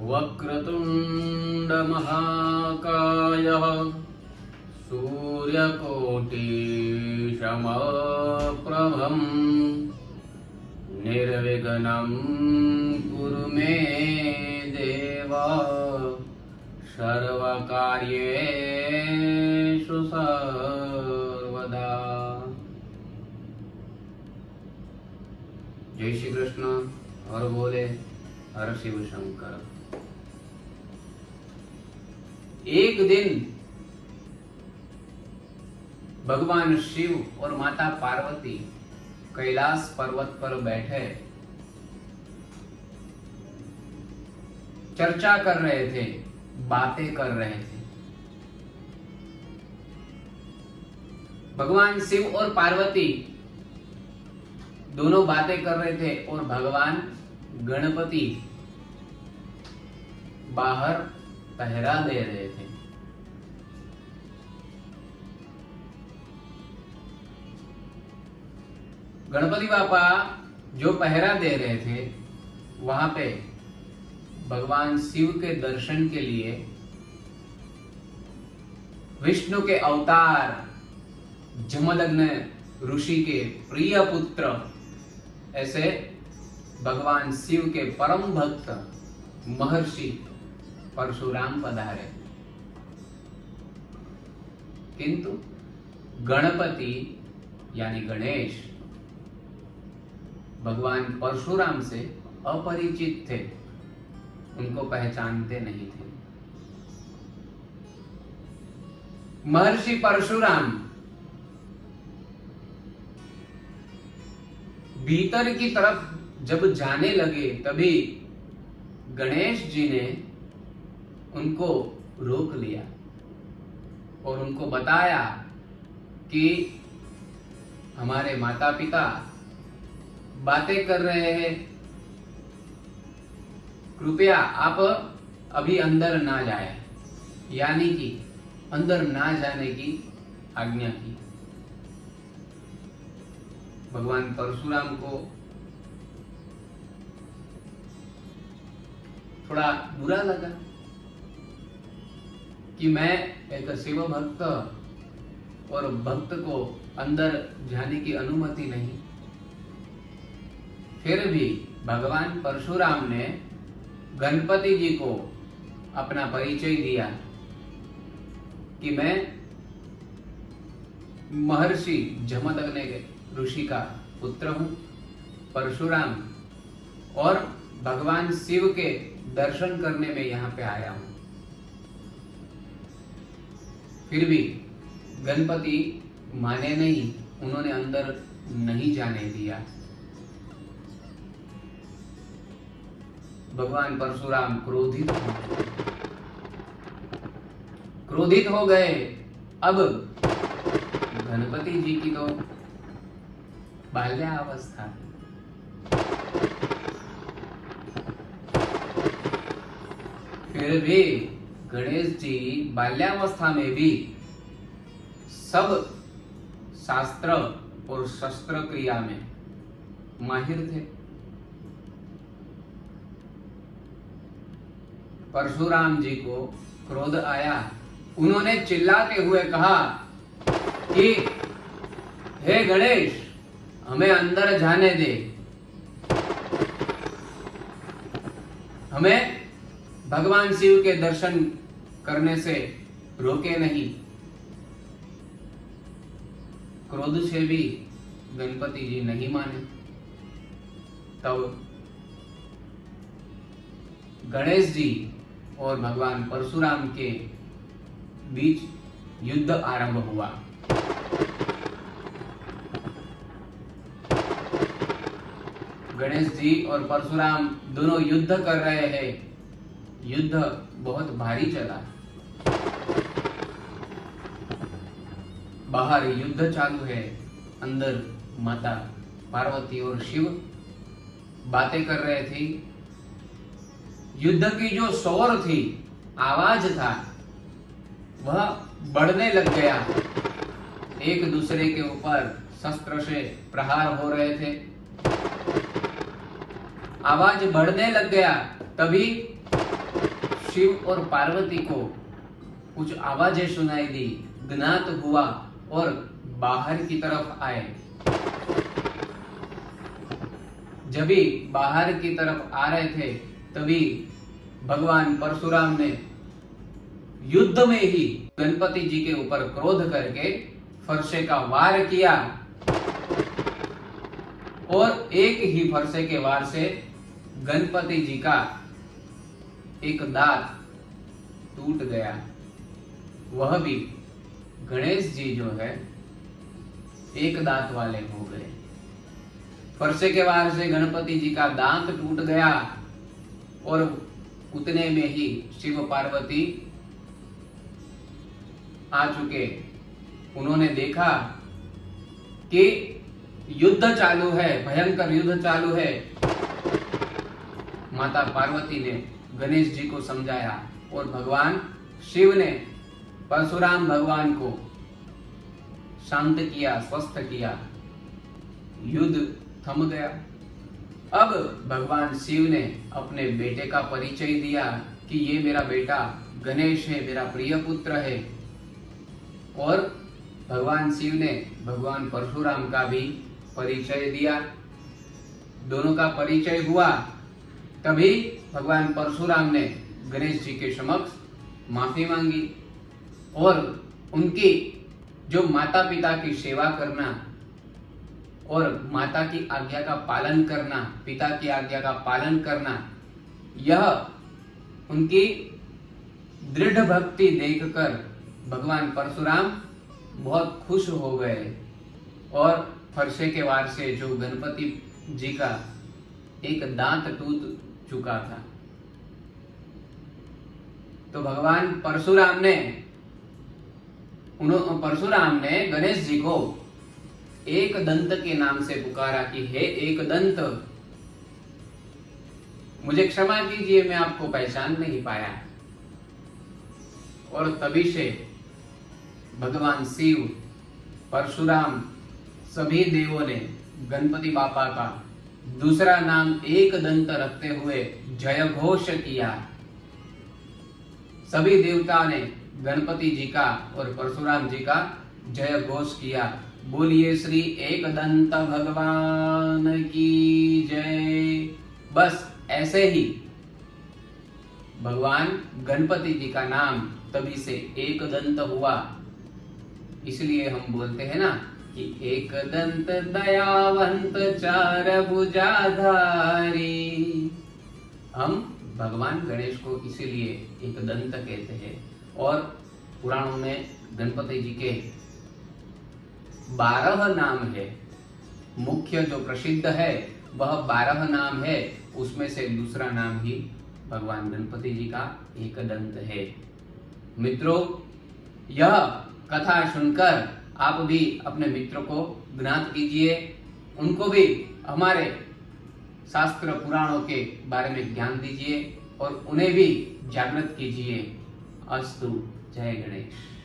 वक्रतुंड महाकायः सूर्यकोटि समप्रभम् निर्विघ्नं कुरु मे देव सर्वकार्येषु सर्वदा। जय श्री कृष्ण। हर बोले हर शिव शंकर। एक दिन भगवान शिव और माता पार्वती कैलाश पर्वत पर बैठे चर्चा कर रहे थे, बातें कर रहे थे। भगवान शिव और पार्वती दोनों बातें कर रहे थे और भगवान गणपति बाहर पहरा दे रहे थे। गणपति बापा जो पहरा दे रहे थे, वहां पे भगवान शिव के दर्शन के लिए विष्णु के अवतार जमदग्नि ऋषि के प्रिय पुत्र ऐसे भगवान शिव के परम भक्त महर्षि परशुराम पधारे। किंतु गणपति यानी गणेश भगवान परशुराम से अपरिचित थे, उनको पहचानते नहीं थे। महर्षि परशुराम भीतर की तरफ जब जाने लगे, तभी गणेश जी ने उनको रोक लिया और उनको बताया कि हमारे माता पिता बातें कर रहे हैं, कृपया आप अभी अंदर ना जाए, यानी कि अंदर ना जाने की आज्ञा की। भगवान परशुराम को थोड़ा बुरा लगा कि मैं एक शिव भक्त और भक्त को अंदर जाने की अनुमति नहीं। फिर भी भगवान परशुराम ने गणपति जी को अपना परिचय दिया कि मैं महर्षि जमदग्नि ऋषि का पुत्र हूं, परशुराम, और भगवान शिव के दर्शन करने में यहां पे आया हूं। फिर भी गणपति माने नहीं, उन्होंने अंदर नहीं जाने दिया। भगवान परशुराम क्रोधित हो गए। अब गणपति जी की तो बाल्यावस्था थी। फिर भी गणेश जी बाल्यावस्था में भी सब शास्त्र और शस्त्र क्रिया में माहिर थे। परशुराम जी को क्रोध आया, उन्होंने चिल्लाते हुए कहा कि हे गणेश, हमें अंदर जाने दे, हमें भगवान शिव के दर्शन करने से रोके नहीं। क्रोध से भी गणपति जी नहीं माने। तब गणेश जी और भगवान परशुराम के बीच युद्ध आरंभ हुआ। गणेश जी और परशुराम दोनों युद्ध कर रहे हैं। युद्ध बहुत भारी चला। बाहर युद्ध चालू है, अंदर माता पार्वती और शिव बातें कर रहे थे। युद्ध की जो शोर थी, आवाज था, वह बढ़ने लग गया। एक दूसरे के ऊपर शस्त्र से प्रहार हो रहे थे। आवाज बढ़ने लग गया। तभी शिव और पार्वती को कुछ आवाजें सुनाई दी, ज्ञात हुआ और बाहर की तरफ आए। जब भी बाहर की तरफ आ रहे थे तभी भगवान परशुराम ने युद्ध में ही गणपति जी के ऊपर क्रोध करके फरसे का वार किया और एक ही फरसे के वार से गणपति जी का एक दांत टूट गया। वह भी गणेश जी जो है एक दांत वाले हो गए। फरसे के वार से गणपति जी का दांत टूट गया और उतने में ही शिव पार्वती आ चुके। उन्होंने देखा कि युद्ध चालू है, भयंकर युद्ध चालू है। माता पार्वती ने गणेश जी को समझाया और भगवान शिव ने परशुराम भगवान को शांत किया, स्वस्थ किया। युद्ध थम गया। अब भगवान शिव ने अपने बेटे का परिचय दिया कि ये मेरा बेटा गणेश है, मेरा प्रिय पुत्र है। और भगवान शिव ने भगवान परशुराम का भी परिचय दिया। दोनों का परिचय हुआ। तभी भगवान परशुराम ने गणेश जी के समक्ष माफी मांगी और उनकी जो माता पिता की सेवा करना और माता की आज्ञा का पालन करना, पिता की आज्ञा का पालन करना, यह उनकी दृढ़ भक्ति देखकर भगवान परशुराम बहुत खुश हो गए और फरसे के वार से जो गणपति जी का एक दांत टूट चुका था, तो भगवान परशुराम ने गणेश जी को एक दंत के नाम से पुकारा कि हे एक दंत, मुझे क्षमा कीजिए, मैं आपको पहचान नहीं पाया। और तभी से भगवान शिव, परशुराम, सभी देवों ने गणपति बापा का दूसरा नाम एक दंत रखते हुए जय घोष किया। सभी देवता ने गणपति जी का और परशुराम जी का जय घोष किया। बोलिए श्री एक दंत भगवान की जय। बस ऐसे ही भगवान गणपति जी का नाम तभी से एक दंत हुआ। इसलिए हम बोलते हैं ना कि एक दंत दयावंत चार भुजाधारी। हम भगवान गणेश को इसीलिए एक दंत कहते हैं। और पुराणों में गणपति जी के 12 नाम है। मुख्य जो प्रसिद्ध है वह 12 नाम है, उसमें से दूसरा नाम ही भगवान गणपति जी का एक दंत है। मित्रों, यह कथा सुनकर आप भी अपने मित्रों को ज्ञात कीजिए, उनको भी हमारे शास्त्र पुराणों के बारे में ज्ञान दीजिए और उन्हें भी जागृत कीजिए। अस्तु। जय गणेश।